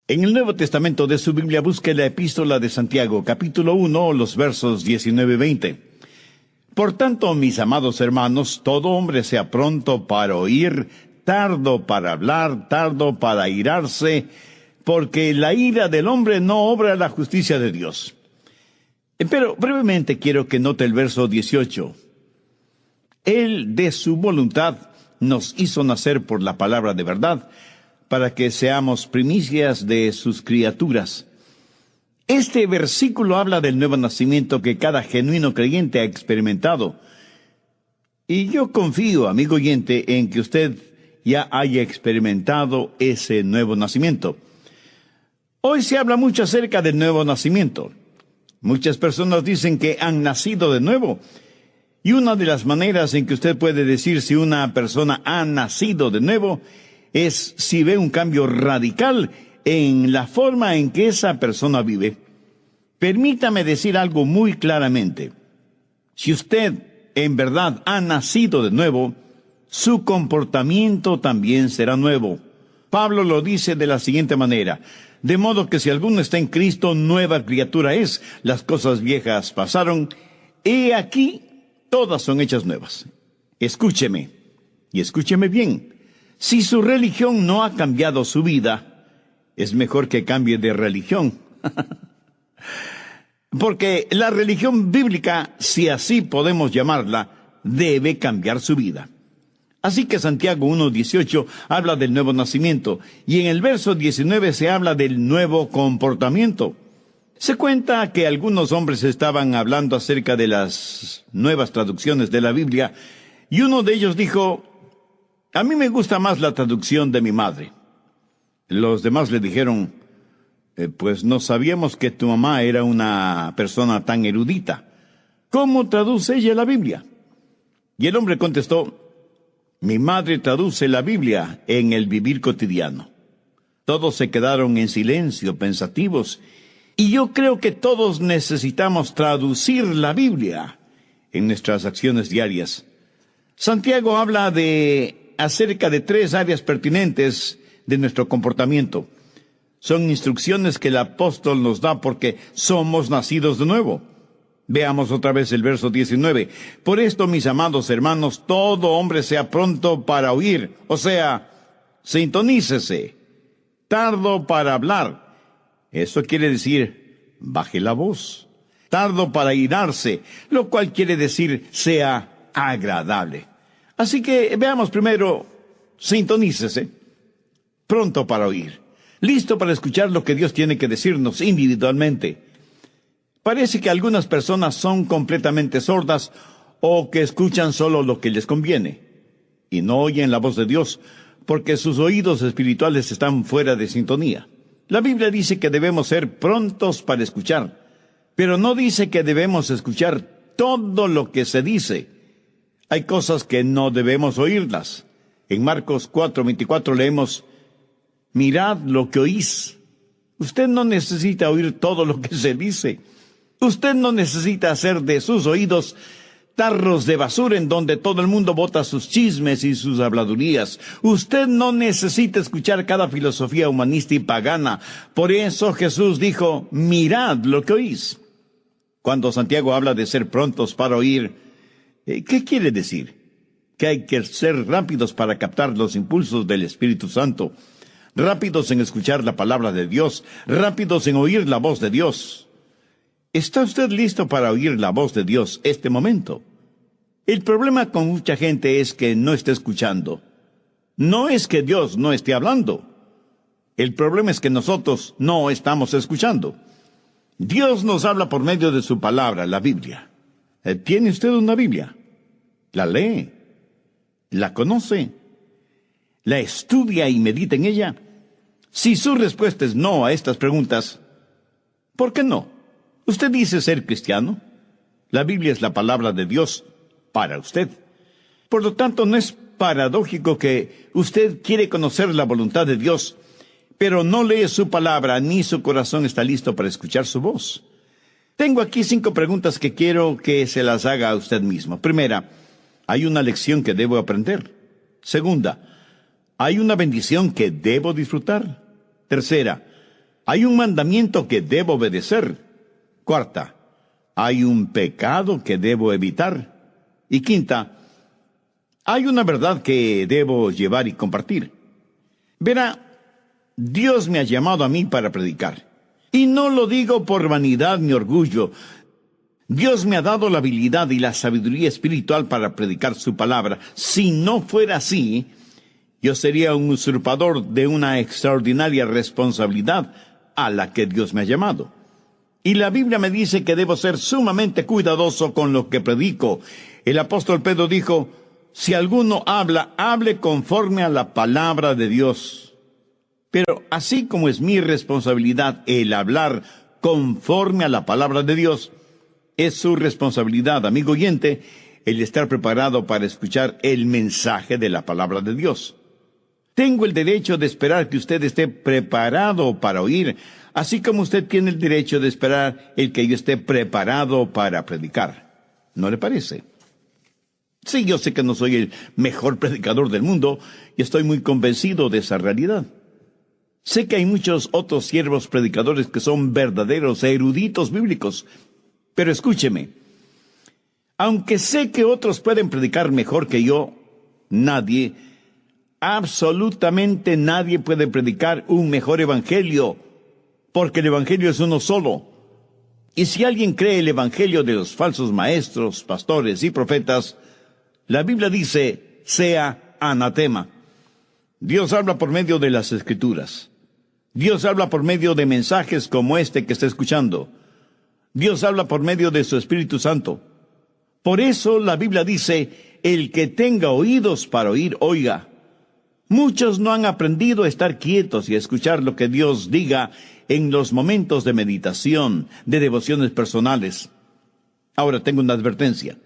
En el Nuevo Testamento de su Biblia busque la Epístola de Santiago, capítulo 1, los versos 19 y 20. Por tanto, mis amados hermanos, todo hombre sea pronto para oír, tardo para hablar, tardo para airarse, porque la ira del hombre no obra la justicia de Dios. Pero brevemente quiero que note el verso 18. Él de su voluntad nos hizo nacer por la palabra de verdad, para que seamos primicias de sus criaturas. Este versículo habla del nuevo nacimiento que cada genuino creyente ha experimentado. Y yo confío, amigo oyente, en que usted ya haya experimentado ese nuevo nacimiento. Hoy se habla mucho acerca del nuevo nacimiento. Muchas personas dicen que han nacido de nuevo. Y una de las maneras en que usted puede decir si una persona ha nacido de nuevo es si ve un cambio radical en la forma en que esa persona vive. Permítame decir algo muy claramente. Si usted en verdad ha nacido de nuevo, su comportamiento también será nuevo. Pablo lo dice de la siguiente manera: de modo que si alguno está en Cristo, nueva criatura es. Las cosas viejas pasaron, he aquí, todas son hechas nuevas. Escúcheme, y escúcheme bien. Si su religión no ha cambiado su vida, es mejor que cambie de religión. Porque la religión bíblica, si así podemos llamarla, debe cambiar su vida. Así que Santiago 1:18 habla del nuevo nacimiento, y en el verso 19 se habla del nuevo comportamiento. Se cuenta que algunos hombres estaban hablando acerca de las nuevas traducciones de la Biblia, y uno de ellos dijo: a mí me gusta más la traducción de mi madre. Los demás le dijeron: pues no sabíamos que tu mamá era una persona tan erudita. ¿Cómo traduce ella la Biblia? Y el hombre contestó: mi madre traduce la Biblia en el vivir cotidiano. Todos se quedaron en silencio, pensativos, y yo creo que todos necesitamos traducir la Biblia en nuestras acciones diarias. Santiago habla acerca de 3 áreas pertinentes de nuestro comportamiento. Son instrucciones que el apóstol nos da porque somos nacidos de nuevo. Veamos otra vez el verso 19. Por esto, mis amados hermanos, todo hombre sea pronto para oír, o sea, sintonícese, tardo para hablar. Eso quiere decir, baje la voz. Tardo para airarse, lo cual quiere decir, sea agradable. Así que veamos primero, sintonícese, pronto para oír, listo para escuchar lo que Dios tiene que decirnos individualmente. Parece que algunas personas son completamente sordas o que escuchan solo lo que les conviene y no oyen la voz de Dios porque sus oídos espirituales están fuera de sintonía. La Biblia dice que debemos ser prontos para escuchar, pero no dice que debemos escuchar todo lo que se dice. Hay cosas que no debemos oírlas. En Marcos 4:24 leemos: mirad lo que oís. Usted no necesita oír todo lo que se dice. Usted no necesita hacer de sus oídos tarros de basura en donde todo el mundo bota sus chismes y sus habladurías. Usted no necesita escuchar cada filosofía humanista y pagana. Por eso Jesús dijo: mirad lo que oís. Cuando Santiago habla de ser prontos para oír, ¿qué quiere decir? Que hay que ser rápidos para captar los impulsos del Espíritu Santo, rápidos en escuchar la palabra de Dios, rápidos en oír la voz de Dios. ¿Está usted listo para oír la voz de Dios este momento? El problema con mucha gente es que no está escuchando. No es que Dios no esté hablando. El problema es que nosotros no estamos escuchando. Dios nos habla por medio de su palabra, la Biblia. ¿Tiene usted una Biblia? ¿La lee? ¿La conoce? ¿La estudia y medita en ella? Si su respuesta es no a estas preguntas, ¿por qué no? Usted dice ser cristiano. La Biblia es la palabra de Dios para usted. Por lo tanto, no es paradójico que usted quiere conocer la voluntad de Dios, pero no lee su palabra ni su corazón está listo para escuchar su voz. Tengo aquí 5 preguntas que quiero que se las haga a usted mismo. Primera, ¿hay una lección que debo aprender? Segunda, ¿hay una bendición que debo disfrutar? Tercera, Hay un mandamiento que debo obedecer. Cuarta, hay un pecado que debo evitar. Y quinta, hay una verdad que debo llevar y compartir. Verá, Dios me ha llamado a mí para predicar. Y no lo digo por vanidad ni orgullo. Dios me ha dado la habilidad y la sabiduría espiritual para predicar su palabra. Si no fuera así, yo sería un usurpador de una extraordinaria responsabilidad a la que Dios me ha llamado. Y la Biblia me dice que debo ser sumamente cuidadoso con lo que predico. El apóstol Pedro dijo, si alguno habla, hable conforme a la palabra de Dios. Pero así como es mi responsabilidad el hablar conforme a la palabra de Dios, es su responsabilidad, amigo oyente, el estar preparado para escuchar el mensaje de la palabra de Dios. Tengo el derecho de esperar que usted esté preparado para oír, así como usted tiene el derecho de esperar el que yo esté preparado para predicar. ¿No le parece? Sí, yo sé que no soy el mejor predicador del mundo y estoy muy convencido de esa realidad. Sé que hay muchos otros siervos predicadores que son verdaderos eruditos bíblicos, pero escúcheme, aunque sé que otros pueden predicar mejor que yo, nadie, absolutamente nadie puede predicar un mejor evangelio, porque el evangelio es uno solo. Y si alguien cree el evangelio de los falsos maestros, pastores y profetas, la Biblia dice, sea anatema. Dios habla por medio de las Escrituras. Dios habla por medio de mensajes como este que está escuchando. Dios habla por medio de su Espíritu Santo. Por eso la Biblia dice, el que tenga oídos para oír, oiga. Muchos no han aprendido a estar quietos y a escuchar lo que Dios diga en los momentos de meditación, de devociones personales. Ahora tengo una advertencia.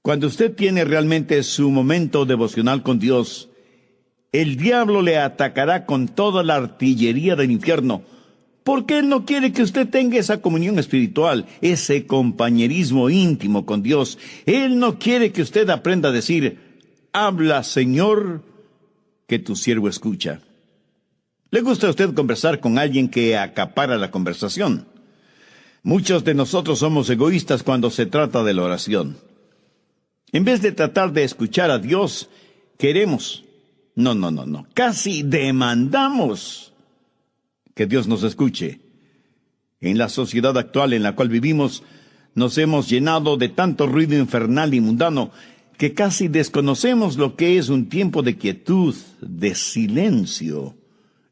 Cuando usted tiene realmente su momento devocional con Dios, el diablo le atacará con toda la artillería del infierno, porque él no quiere que usted tenga esa comunión espiritual, ese compañerismo íntimo con Dios. Él no quiere que usted aprenda a decir, habla, Señor, que tu siervo escucha. ¿Le gusta a usted conversar con alguien que acapara la conversación? Muchos de nosotros somos egoístas cuando se trata de la oración. En vez de tratar de escuchar a Dios, queremos, casi demandamos que Dios nos escuche. En la sociedad actual en la cual vivimos, nos hemos llenado de tanto ruido infernal y mundano que casi desconocemos lo que es un tiempo de quietud, de silencio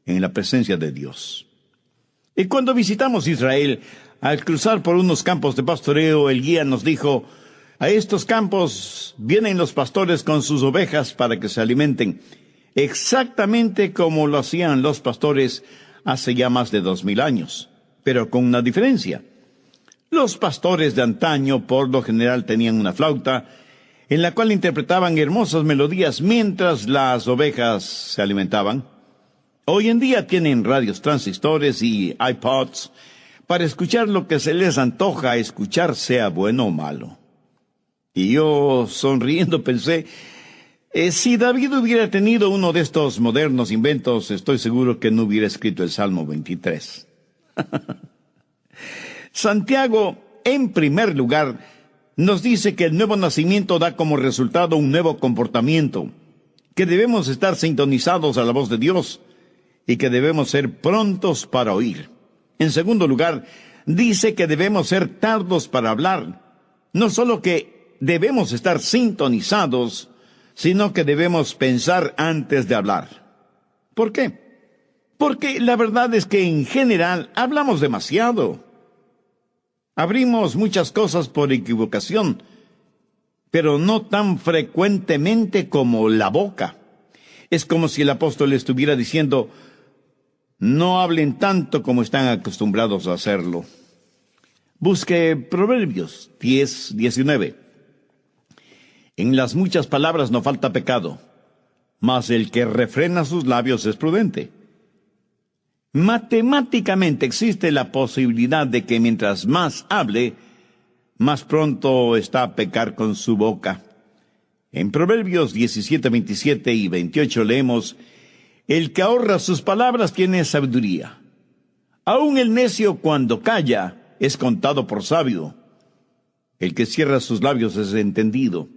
en la presencia de Dios. Y cuando visitamos Israel, al cruzar por unos campos de pastoreo, el guía nos dijo, a estos campos vienen los pastores con sus ovejas para que se alimenten, exactamente como lo hacían los pastores hace ya más de 2000 años, pero con una diferencia. Los pastores de antaño por lo general tenían una flauta, en la cual interpretaban hermosas melodías mientras las ovejas se alimentaban. Hoy en día tienen radios transistores y iPods para escuchar lo que se les antoja escuchar, sea bueno o malo. Y yo, sonriendo, pensé, si David hubiera tenido uno de estos modernos inventos, estoy seguro que no hubiera escrito el Salmo 23. Santiago, en primer lugar, nos dice que el nuevo nacimiento da como resultado un nuevo comportamiento, que debemos estar sintonizados a la voz de Dios y que debemos ser prontos para oír. En segundo lugar, dice que debemos ser tardos para hablar. No solo que debemos estar sintonizados, sino que debemos pensar antes de hablar. ¿Por qué? Porque la verdad es que en general hablamos demasiado. Abrimos muchas cosas por equivocación, pero no tan frecuentemente como la boca. Es como si el apóstol estuviera diciendo, no hablen tanto como están acostumbrados a hacerlo. Busque Proverbios 10:19. En las muchas palabras no falta pecado, mas el que refrena sus labios es prudente. Matemáticamente existe la posibilidad de que mientras más hable, más pronto está a pecar con su boca. En Proverbios 17:27 y 28 leemos, el que ahorra sus palabras tiene sabiduría, Aún el necio cuando calla es contado por sabio. El que cierra sus labios es entendido.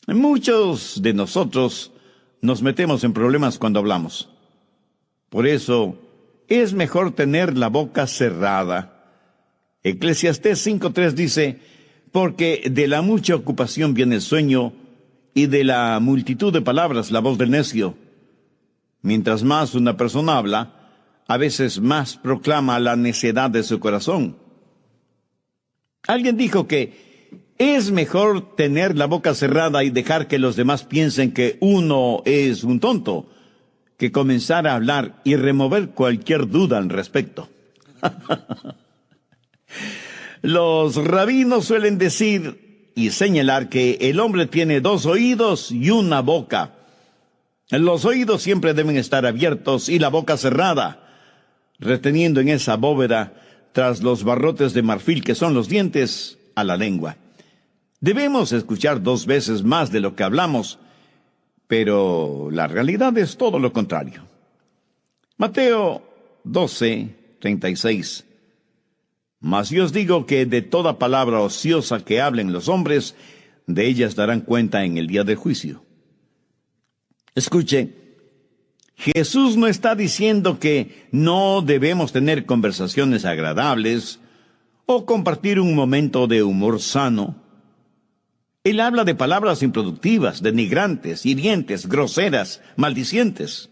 Muchos de nosotros nos metemos en problemas cuando hablamos. Por eso es mejor tener la boca cerrada. Eclesiastés 5:3 dice: porque de la mucha ocupación viene el sueño, y de la multitud de palabras la voz del necio. Mientras más una persona habla, a veces más proclama la necedad de su corazón. Alguien dijo que es mejor tener la boca cerrada y dejar que los demás piensen que uno es un tonto, que comenzar a hablar y remover cualquier duda al respecto. Los rabinos suelen decir y señalar que el hombre tiene 2 oídos y una boca. Los oídos siempre deben estar abiertos y la boca cerrada, reteniendo en esa bóveda, tras los barrotes de marfil que son los dientes, a la lengua. Debemos escuchar 2 veces más de lo que hablamos, pero la realidad es todo lo contrario. Mateo 12:36. Mas yo os digo que de toda palabra ociosa que hablen los hombres, de ellas darán cuenta en el día del juicio. Escuche, Jesús no está diciendo que no debemos tener conversaciones agradables o compartir un momento de humor sano. Él habla de palabras improductivas, denigrantes, hirientes, groseras, maldicientes.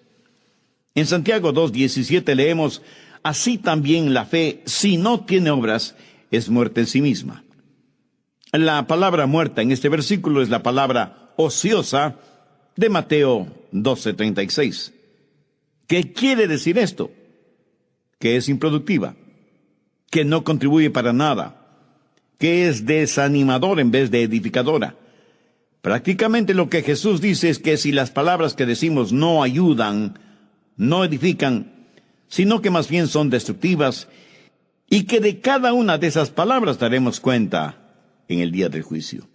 En Santiago 2:17 leemos: así también la fe, si no tiene obras, es muerta en sí misma. La palabra muerta en este versículo es la palabra ociosa de Mateo 12:36. ¿Qué quiere decir esto? Que es improductiva, que no contribuye para nada, que es desanimadora en vez de edificadora. Prácticamente lo que Jesús dice es que si las palabras que decimos no ayudan, no edifican, sino que más bien son destructivas, y que de cada una de esas palabras daremos cuenta en el día del juicio.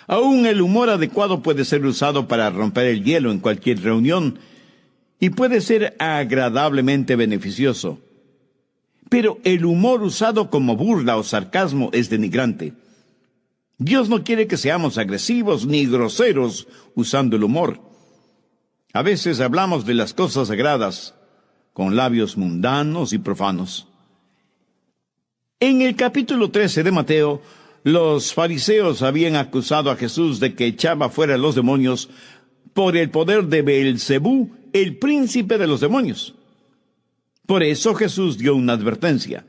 Aún el humor adecuado puede ser usado para romper el hielo en cualquier reunión, y puede ser agradablemente beneficioso. Pero el humor usado como burla o sarcasmo es denigrante. Dios no quiere que seamos agresivos ni groseros usando el humor. A veces hablamos de las cosas sagradas con labios mundanos y profanos. En el capítulo 13 de Mateo, los fariseos habían acusado a Jesús de que echaba fuera a los demonios por el poder de Beelzebú, el príncipe de los demonios. Por eso Jesús dio una advertencia.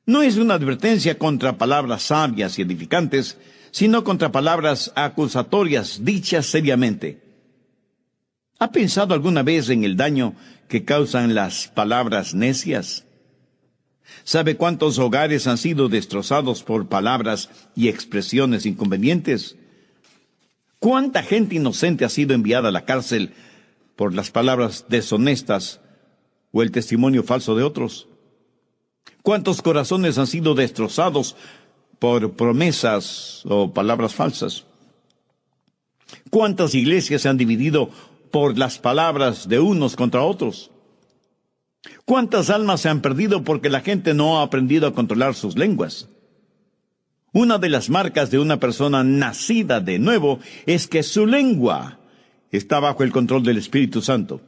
No es una advertencia contra palabras sabias y edificantes, sino contra palabras acusatorias dichas seriamente. ¿Ha pensado alguna vez en el daño que causan las palabras necias? ¿Sabe cuántos hogares han sido destrozados por palabras y expresiones inconvenientes? ¿Cuánta gente inocente ha sido enviada a la cárcel por las palabras deshonestas o el testimonio falso de otros? ¿Cuántos corazones han sido destrozados por promesas o palabras falsas? ¿Cuántas iglesias se han dividido por las palabras de unos contra otros? ¿Cuántas almas se han perdido porque la gente no ha aprendido a controlar sus lenguas? Una de las marcas de una persona nacida de nuevo es que su lengua está bajo el control del Espíritu Santo.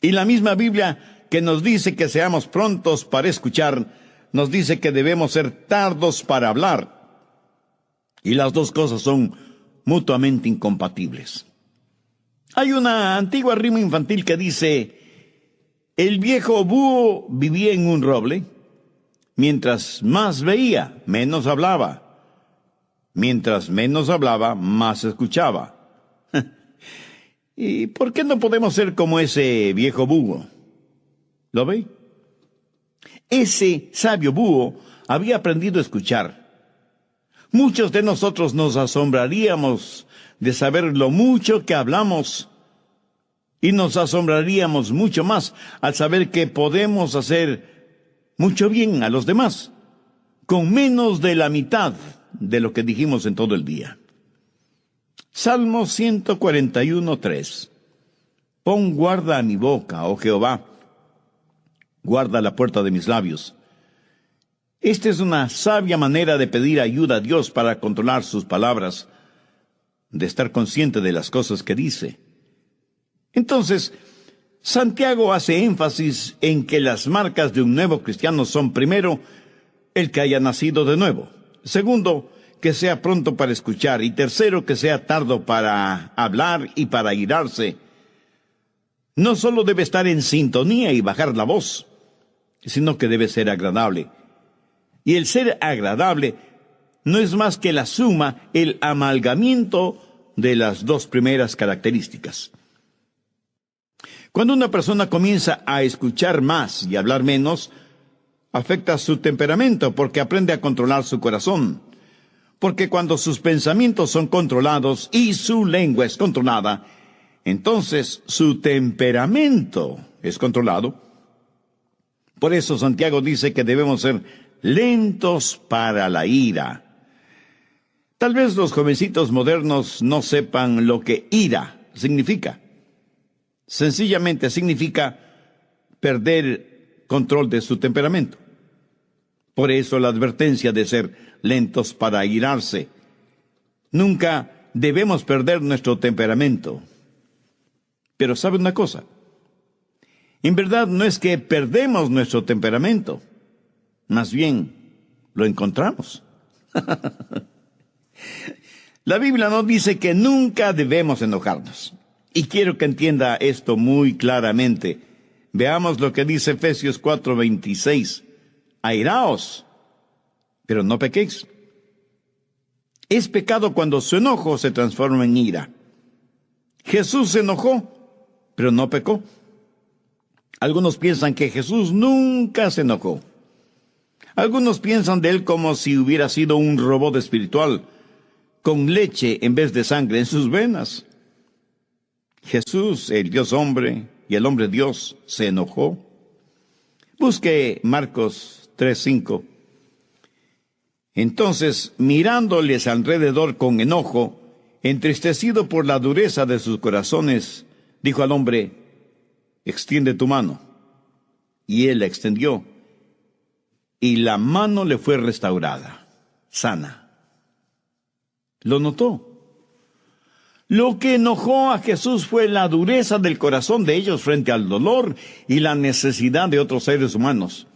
Y la misma Biblia, que nos dice que seamos prontos para escuchar, nos dice que debemos ser tardos para hablar. Y las dos cosas son mutuamente incompatibles. Hay una antigua rima infantil que dice: el viejo búho vivía en un roble. Mientras más veía, menos hablaba. Mientras menos hablaba, más escuchaba. ¿Y por qué no podemos ser como ese viejo búho? ¿Lo ve? Ese sabio búho había aprendido a escuchar. Muchos de nosotros nos asombraríamos de saber lo mucho que hablamos, y nos asombraríamos mucho más al saber que podemos hacer mucho bien a los demás, con menos de la mitad de lo que dijimos en todo el día. Salmo 141:3. Pon guarda a mi boca, oh Jehová, Guarda la puerta de mis labios. Esta es una sabia manera de pedir ayuda a Dios para controlar sus palabras, de estar consciente de las cosas que dice. Entonces, Santiago hace énfasis en que las marcas de un nuevo cristiano son, primero, el que haya nacido de nuevo; segundo, que sea pronto para escuchar; y tercero, que sea tardo para hablar y para airarse. No solo debe estar en sintonía y bajar la voz, sino que debe ser agradable. Y el ser agradable no es más que la suma, el amalgamiento de las dos primeras características. Cuando una persona comienza a escuchar más y hablar menos, afecta su temperamento porque aprende a controlar su corazón. Porque cuando sus pensamientos son controlados y su lengua es controlada, entonces su temperamento es controlado. Por eso Santiago dice que debemos ser lentos para la ira. Tal vez los jovencitos modernos no sepan lo que ira significa. Sencillamente significa perder control de su temperamento. Por eso la advertencia de ser lentos para airarse. Nunca debemos perder nuestro temperamento. Pero ¿sabe una cosa? En verdad no es que perdemos nuestro temperamento, más bien lo encontramos. La Biblia nos dice que nunca debemos enojarnos. Y quiero que entienda esto muy claramente. Veamos lo que dice Efesios 4:26. Airaos, pero no pequéis. Es pecado cuando su enojo se transforma en ira. Jesús se enojó, pero no pecó. Algunos piensan que Jesús nunca se enojó. Algunos piensan de él como si hubiera sido un robot espiritual, con leche en vez de sangre en sus venas. Jesús, el Dios hombre y el hombre Dios, se enojó. Busque Marcos 3:5. Entonces, mirándoles alrededor con enojo, entristecido por la dureza de sus corazones, dijo al hombre: extiende tu mano. Y él la extendió, y la mano le fue restaurada, sana. ¿Lo notó? Lo que enojó a Jesús fue la dureza del corazón de ellos frente al dolor y la necesidad de otros seres humanos.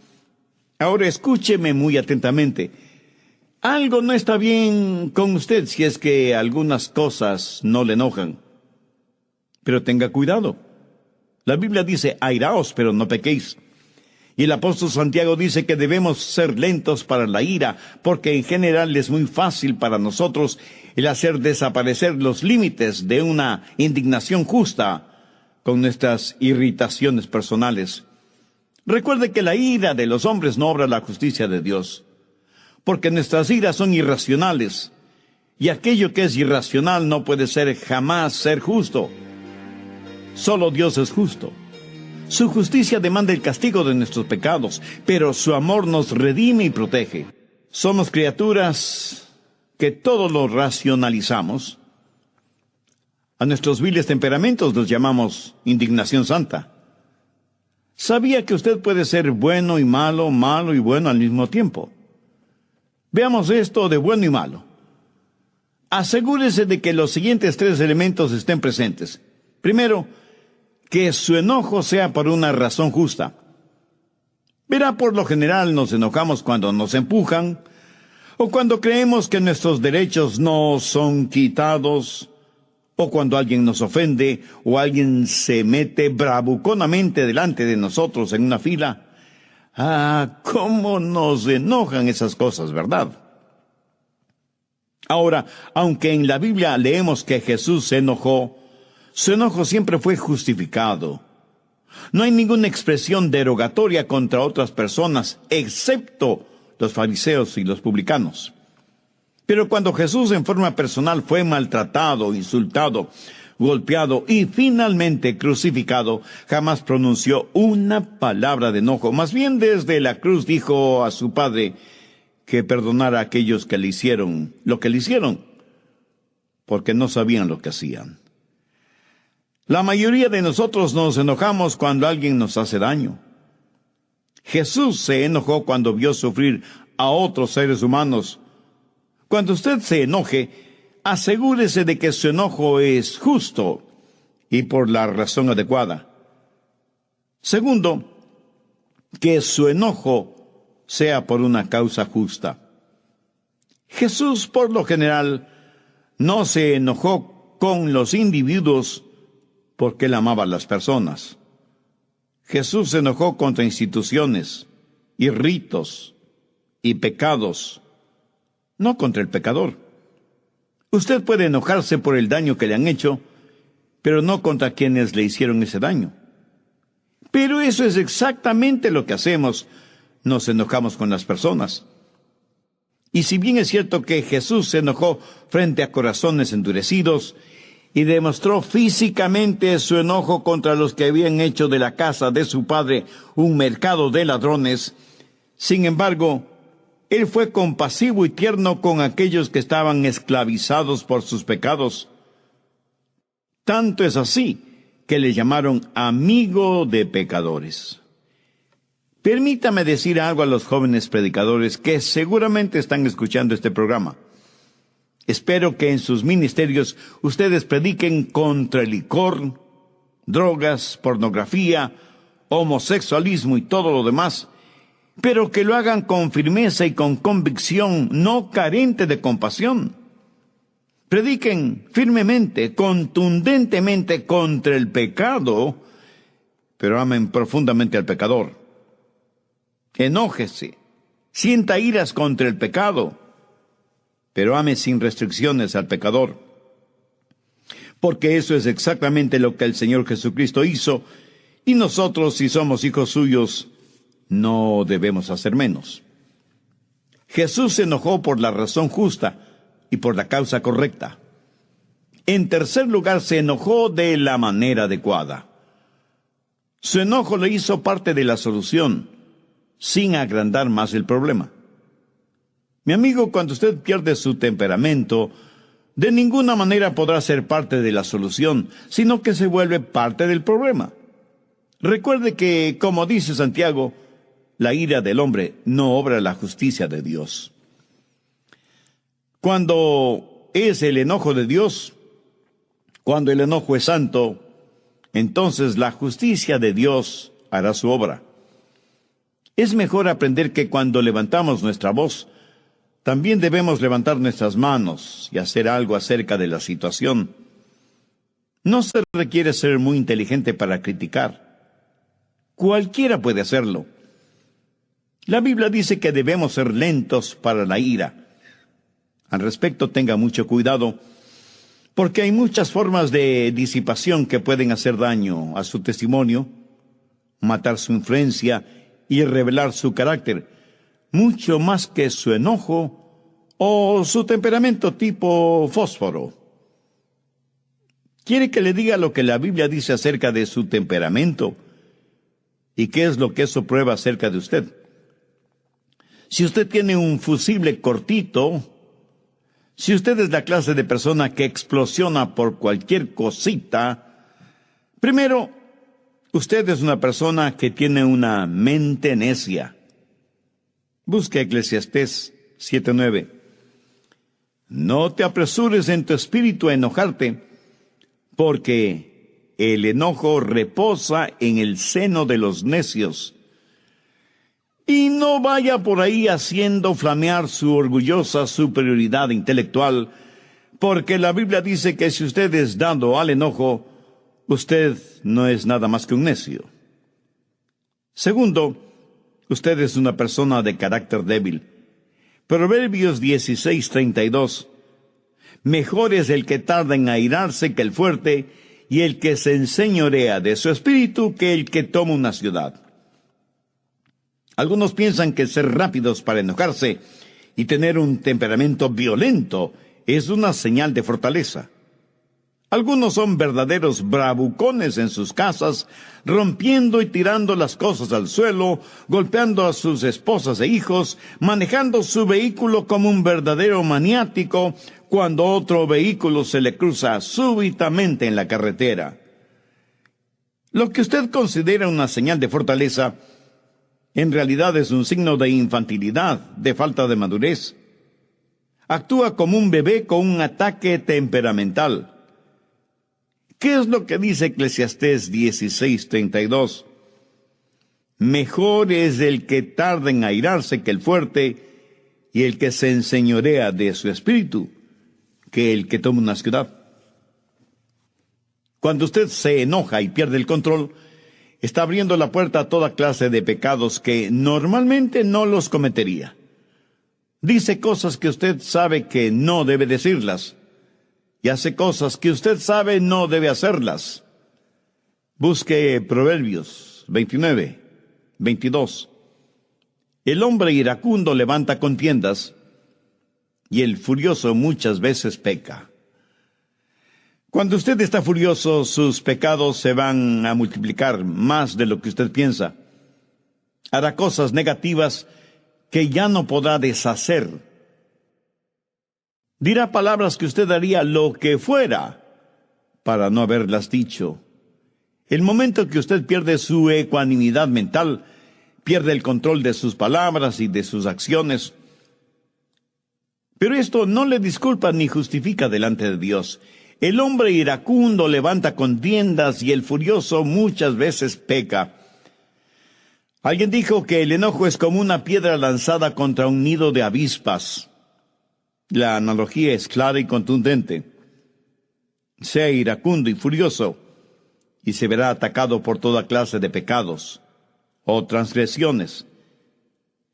Ahora escúcheme muy atentamente. Algo no está bien con usted si es que algunas cosas no le enojan. Pero tenga cuidado. La Biblia dice: airaos, pero no pequéis. Y el apóstol Santiago dice que debemos ser lentos para la ira, porque en general es muy fácil para nosotros el hacer desaparecer los límites de una indignación justa con nuestras irritaciones personales. Recuerde que la ira de los hombres no obra la justicia de Dios, porque nuestras iras son irracionales, y aquello que es irracional no puede jamás ser justo. Solo Dios es justo. Su justicia demanda el castigo de nuestros pecados, pero su amor nos redime y protege. Somos criaturas que todo lo racionalizamos. A nuestros viles temperamentos los llamamos indignación santa. ¿Sabía que usted puede ser bueno y malo, malo y bueno al mismo tiempo? Veamos esto de bueno y malo. Asegúrese de que los siguientes 3 elementos estén presentes. Primero, que su enojo sea por una razón justa. Verá, por lo general nos enojamos cuando nos empujan, o cuando creemos que nuestros derechos no son quitados, o cuando alguien nos ofende, o alguien se mete bravuconamente delante de nosotros en una fila. Ah, cómo nos enojan esas cosas, ¿verdad? Ahora, aunque en la Biblia leemos que Jesús se enojó, su enojo siempre fue justificado. No hay ninguna expresión derogatoria contra otras personas, excepto los fariseos y los publicanos. Pero cuando Jesús en forma personal fue maltratado, insultado, golpeado y finalmente crucificado, jamás pronunció una palabra de enojo. Más bien desde la cruz dijo a su Padre que perdonara a aquellos que le hicieron lo que le hicieron, porque no sabían lo que hacían. La mayoría de nosotros nos enojamos cuando alguien nos hace daño. Jesús se enojó cuando vio sufrir a otros seres humanos. Cuando usted se enoje, asegúrese de que su enojo es justo y por la razón adecuada. Segundo, que su enojo sea por una causa justa. Jesús, por lo general, no se enojó con los individuos porque él amaba a las personas. Jesús se enojó contra instituciones y ritos y pecados, no contra el pecador. Usted puede enojarse por el daño que le han hecho, pero no contra quienes le hicieron ese daño. Pero eso es exactamente lo que hacemos. Nos enojamos con las personas. Y si bien es cierto que Jesús se enojó frente a corazones endurecidos y demostró físicamente su enojo contra los que habían hecho de la casa de su padre un mercado de ladrones, sin embargo, él fue compasivo y tierno con aquellos que estaban esclavizados por sus pecados. Tanto es así que le llamaron amigo de pecadores. Permítame decir algo a los jóvenes predicadores que seguramente están escuchando este programa. Espero que en sus ministerios ustedes prediquen contra el licor, drogas, pornografía, homosexualismo y todo lo demás, pero que lo hagan con firmeza y con convicción, no carente de compasión. Prediquen firmemente, contundentemente contra el pecado, pero amen profundamente al pecador. Enójese, sienta iras contra el pecado, pero ame sin restricciones al pecador. Porque eso es exactamente lo que el Señor Jesucristo hizo, y nosotros, si somos hijos suyos, no debemos hacer menos. Jesús se enojó por la razón justa y por la causa correcta. En tercer lugar, se enojó de la manera adecuada. Su enojo le hizo parte de la solución, sin agrandar más el problema. Mi amigo, cuando usted pierde su temperamento, de ninguna manera podrá ser parte de la solución, sino que se vuelve parte del problema. Recuerde que, como dice Santiago, la ira del hombre no obra la justicia de Dios. Cuando es el enojo de Dios, cuando el enojo es santo, entonces la justicia de Dios hará su obra. Es mejor aprender que cuando levantamos nuestra voz, también debemos levantar nuestras manos y hacer algo acerca de la situación. No se requiere ser muy inteligente para criticar. Cualquiera puede hacerlo. La Biblia dice que debemos ser lentos para la ira. Al respecto, tenga mucho cuidado, porque hay muchas formas de disipación que pueden hacer daño a su testimonio, matar su influencia y revelar su carácter, mucho más que su enojo o su temperamento tipo fósforo. ¿Quiere que le diga lo que la Biblia dice acerca de su temperamento? ¿Y qué es lo que eso prueba acerca de usted? Si usted tiene un fusible cortito, si usted es la clase de persona que explosiona por cualquier cosita, primero, usted es una persona que tiene una mente necia. Busque Eclesiastés 7:9. No te apresures en tu espíritu a enojarte, porque el enojo reposa en el seno de los necios. Y no vaya por ahí haciendo flamear su orgullosa superioridad intelectual, porque la Biblia dice que si usted es dado al enojo, usted no es nada más que un necio. Segundo, usted es una persona de carácter débil. Proverbios 16:32. Mejor es el que tarda en airarse que el fuerte, y el que se enseñorea de su espíritu que el que toma una ciudad. Algunos piensan que ser rápidos para enojarse y tener un temperamento violento es una señal de fortaleza. Algunos son verdaderos bravucones en sus casas, rompiendo y tirando las cosas al suelo, golpeando a sus esposas e hijos, manejando su vehículo como un verdadero maniático cuando otro vehículo se le cruza súbitamente en la carretera. Lo que usted considera una señal de fortaleza En realidad es un signo de infantilidad, de falta de madurez. Actúa como un bebé con un ataque temperamental. ¿Qué es lo que dice Eclesiastés 16:32? Mejor es el que tarda en airarse que el fuerte, y el que se enseñorea de su espíritu, que el que toma una ciudad. Cuando usted se enoja y pierde el control, está abriendo la puerta a toda clase de pecados que normalmente no los cometería. Dice cosas que usted sabe que no debe decirlas, y hace cosas que usted sabe no debe hacerlas. Busque Proverbios 29:22. El hombre iracundo levanta contiendas, y el furioso muchas veces peca. Cuando usted está furioso, sus pecados se van a multiplicar más de lo que usted piensa. Hará cosas negativas que ya no podrá deshacer. Dirá palabras que usted haría lo que fuera para no haberlas dicho. El momento que usted pierde su ecuanimidad mental, pierde el control de sus palabras y de sus acciones. Pero esto no le disculpa ni justifica delante de Dios. El hombre iracundo levanta contiendas y el furioso muchas veces peca. Alguien dijo que el enojo es como una piedra lanzada contra un nido de avispas. La analogía es clara y contundente. Sea iracundo y furioso, y se verá atacado por toda clase de pecados o transgresiones.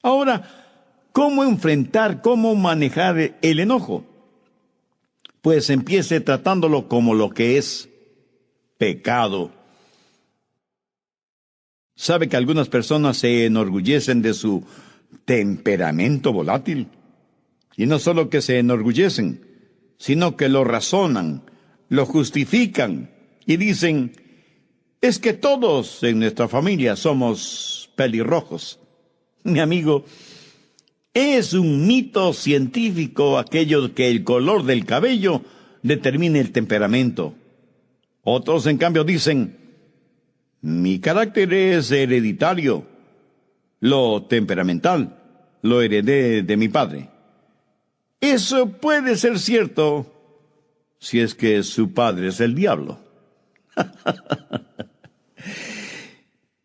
Ahora, ¿cómo enfrentar, cómo manejar el enojo? Pues empiece tratándolo como lo que es: pecado. ¿Sabe que algunas personas se enorgullecen de su temperamento volátil? Y no solo que se enorgullecen, sino que lo razonan, lo justifican y dicen: es que todos en nuestra familia somos pelirrojos. Mi amigo, es un mito científico aquello que el color del cabello determine el temperamento. Otros, en cambio, dicen: mi carácter es hereditario, lo temperamental lo heredé de mi padre. Eso puede ser cierto si es que su padre es el diablo.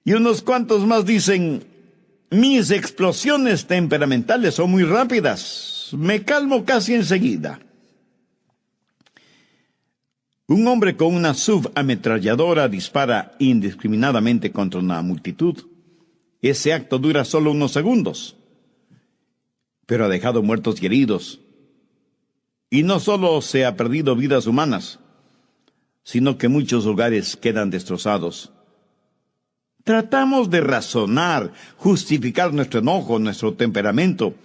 Y unos cuantos más dicen: mis explosiones temperamentales son muy rápidas, me calmo casi enseguida. Un hombre con una subametralladora dispara indiscriminadamente contra una multitud. Ese acto dura solo unos segundos, pero ha dejado muertos y heridos. Y no solo se ha perdido vidas humanas, sino que muchos hogares quedan destrozados. Tratamos de razonar, justificar nuestro enojo, nuestro temperamento.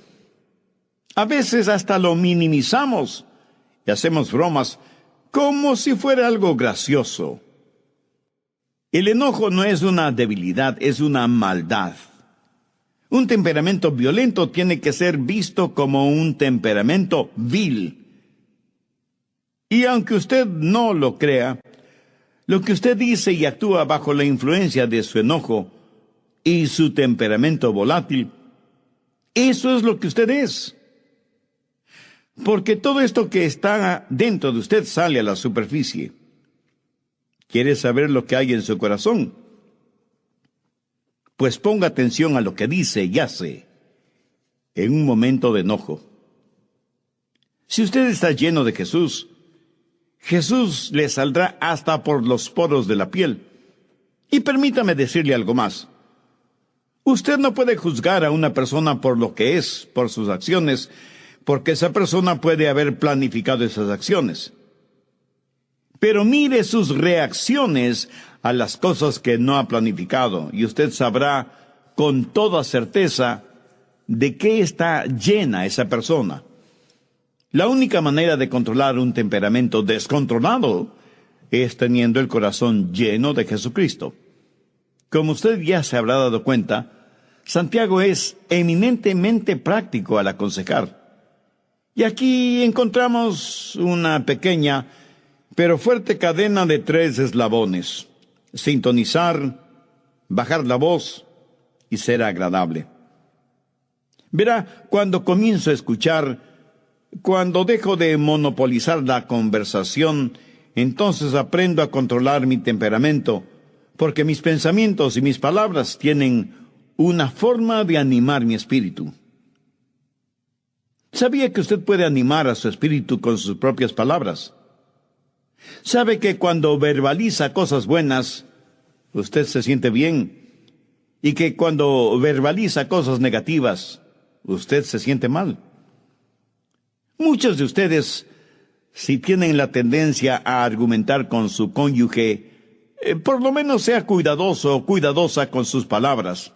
A veces hasta lo minimizamos y hacemos bromas como si fuera algo gracioso. El enojo no es una debilidad, es una maldad. Un temperamento violento tiene que ser visto como un temperamento vil. Y aunque usted no lo crea, lo que usted dice y actúa bajo la influencia de su enojo y su temperamento volátil, eso es lo que usted es. Porque todo esto que está dentro de usted sale a la superficie. ¿Quiere saber lo que hay en su corazón? Pues ponga atención a lo que dice y hace en un momento de enojo. Si usted está lleno de Jesús, Jesús le saldrá hasta por los poros de la piel. Y permítame decirle algo más. Usted no puede juzgar a una persona por lo que es, por sus acciones, porque esa persona puede haber planificado esas acciones. Pero mire sus reacciones a las cosas que no ha planificado, y usted sabrá con toda certeza de qué está llena esa persona. La única manera de controlar un temperamento descontrolado es teniendo el corazón lleno de Jesucristo. Como usted ya se habrá dado cuenta, Santiago es eminentemente práctico al aconsejar. Y aquí encontramos una pequeña pero fuerte cadena de 3 eslabones: sintonizar, bajar la voz y será agradable. Verá, cuando comienzo a escuchar, cuando dejo de monopolizar la conversación, entonces aprendo a controlar mi temperamento, porque mis pensamientos y mis palabras tienen una forma de animar mi espíritu. ¿Sabía que usted puede animar a su espíritu con sus propias palabras? ¿Sabe que cuando verbaliza cosas buenas, usted se siente bien? Y que cuando verbaliza cosas negativas, usted se siente mal. Muchos de ustedes, si tienen la tendencia a argumentar con su cónyuge, por lo menos sea cuidadoso o cuidadosa con sus palabras.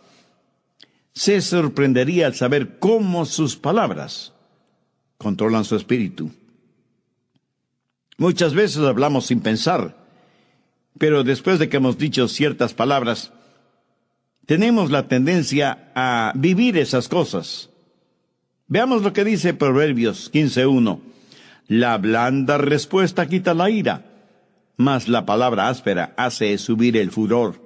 Se sorprendería al saber cómo sus palabras controlan su espíritu. Muchas veces hablamos sin pensar, pero después de que hemos dicho ciertas palabras, tenemos la tendencia a vivir esas cosas. Veamos lo que dice Proverbios 15:1. La blanda respuesta quita la ira, mas la palabra áspera hace subir el furor.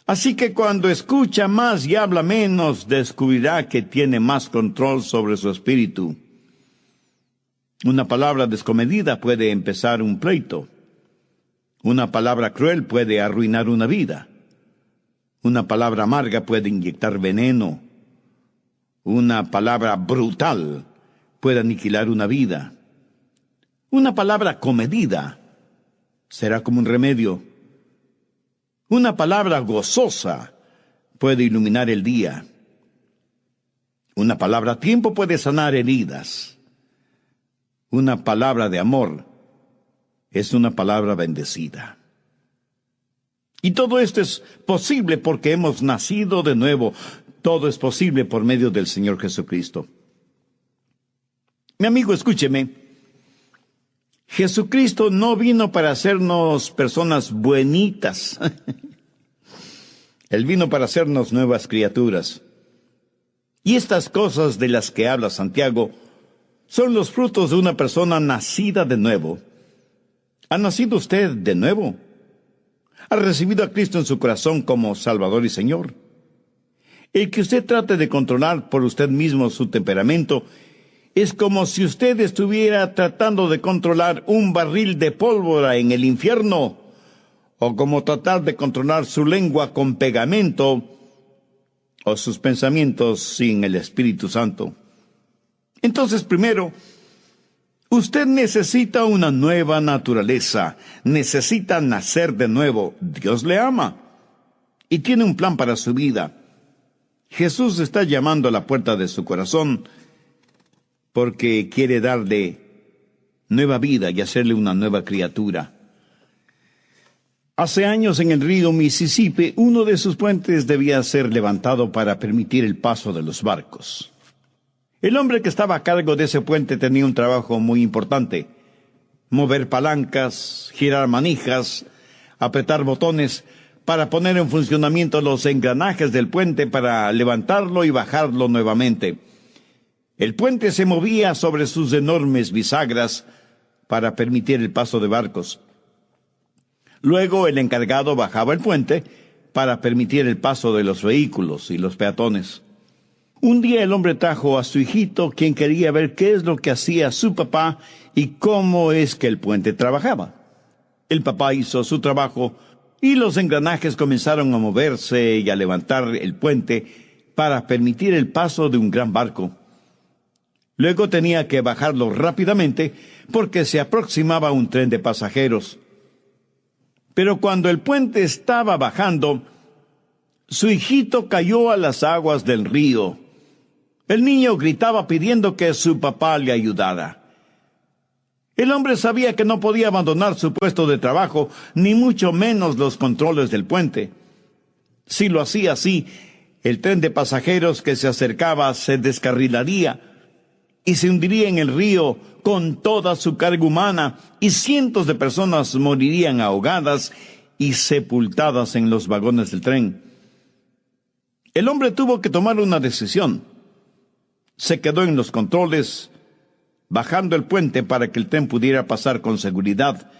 Así que cuando escucha más y habla menos, descubrirá que tiene más control sobre su espíritu. Una palabra descomedida puede empezar un pleito. Una palabra cruel puede arruinar una vida. Una palabra amarga puede inyectar veneno. Una palabra brutal puede aniquilar una vida. Una palabra comedida será como un remedio. Una palabra gozosa puede iluminar el día. Una palabra a tiempo puede sanar heridas. Una palabra de amor es una palabra bendecida. Y todo esto es posible porque hemos nacido de nuevo. Todo es posible por medio del Señor Jesucristo. Mi amigo, escúcheme. Jesucristo no vino para hacernos personas buenitas. Él vino para hacernos nuevas criaturas. Y estas cosas de las que habla Santiago son los frutos de una persona nacida de nuevo. ¿Ha nacido usted de nuevo? ¿Ha recibido a Cristo en su corazón como Salvador y Señor? El que usted trate de controlar por usted mismo su temperamento es como si usted estuviera tratando de controlar un barril de pólvora en el infierno, o como tratar de controlar su lengua con pegamento, o sus pensamientos sin el Espíritu Santo. Entonces, primero, usted necesita una nueva naturaleza, necesita nacer de nuevo. Dios le ama y tiene un plan para su vida. Jesús está llamando a la puerta de su corazón porque quiere darle nueva vida y hacerle una nueva criatura. Hace años en el río Mississippi, uno de sus puentes debía ser levantado para permitir el paso de los barcos. El hombre que estaba a cargo de ese puente tenía un trabajo muy importante: mover palancas, girar manijas, apretar botones para poner en funcionamiento los engranajes del puente para levantarlo y bajarlo nuevamente. El puente se movía sobre sus enormes bisagras para permitir el paso de barcos. Luego el encargado bajaba el puente para permitir el paso de los vehículos y los peatones. Un día el hombre trajo a su hijito, quien quería ver qué es lo que hacía su papá y cómo es que el puente trabajaba. El papá hizo su trabajo y los engranajes comenzaron a moverse y a levantar el puente para permitir el paso de un gran barco. Luego tenía que bajarlo rápidamente porque se aproximaba un tren de pasajeros. Pero cuando el puente estaba bajando, su hijito cayó a las aguas del río. El niño gritaba pidiendo que su papá le ayudara. El hombre sabía que no podía abandonar su puesto de trabajo, ni mucho menos los controles del puente. Si lo hacía así, el tren de pasajeros que se acercaba se descarrilaría y se hundiría en el río con toda su carga humana, y cientos de personas morirían ahogadas y sepultadas en los vagones del tren. El hombre tuvo que tomar una decisión. Se quedó en los controles, bajando el puente para que el tren pudiera pasar con seguridad,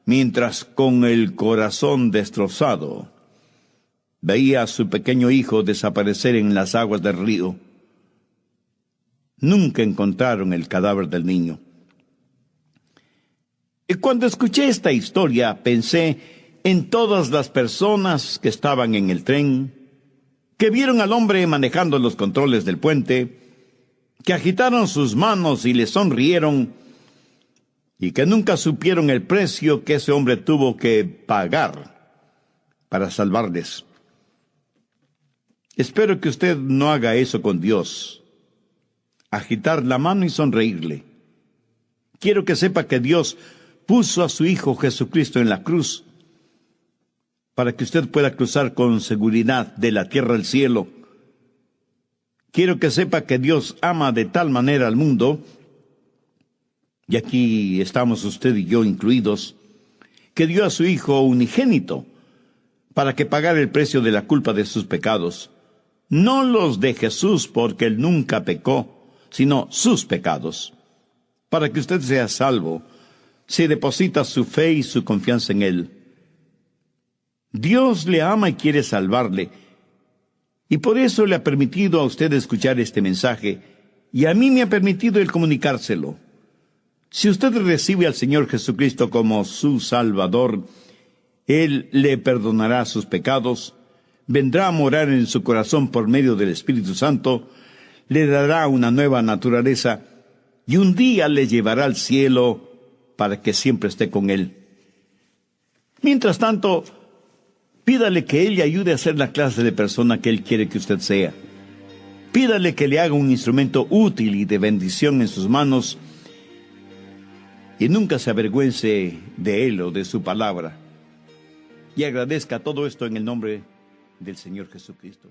mientras con el corazón destrozado veía a su pequeño hijo desaparecer en las aguas del río. Nunca encontraron el cadáver del niño. Y cuando escuché esta historia, pensé en todas las personas que estaban en el tren, que vieron al hombre manejando los controles del puente, que agitaron sus manos y le sonrieron, y que nunca supieron el precio que ese hombre tuvo que pagar para salvarles. Espero que usted no haga eso con Dios, agitar la mano y sonreírle. Quiero que sepa que Dios puso a su Hijo Jesucristo en la cruz para que usted pueda cruzar con seguridad de la tierra al cielo. Quiero que sepa que Dios ama de tal manera al mundo, y aquí estamos usted y yo incluidos, que dio a su Hijo unigénito para que pagara el precio de la culpa de sus pecados. No los de Jesús, porque Él nunca pecó, sino sus pecados. Para que usted sea salvo, si deposita su fe y su confianza en Él. Dios le ama y quiere salvarle, y por eso le ha permitido a usted escuchar este mensaje, y a mí me ha permitido el comunicárselo. Si usted recibe al Señor Jesucristo como su Salvador, Él le perdonará sus pecados, vendrá a morar en su corazón por medio del Espíritu Santo, le dará una nueva naturaleza, y un día le llevará al cielo para que siempre esté con Él. Mientras tanto, pídale que Él le ayude a ser la clase de persona que Él quiere que usted sea. Pídale que le haga un instrumento útil y de bendición en sus manos, y nunca se avergüence de Él o de su palabra. Y agradezca todo esto en el nombre del Señor Jesucristo.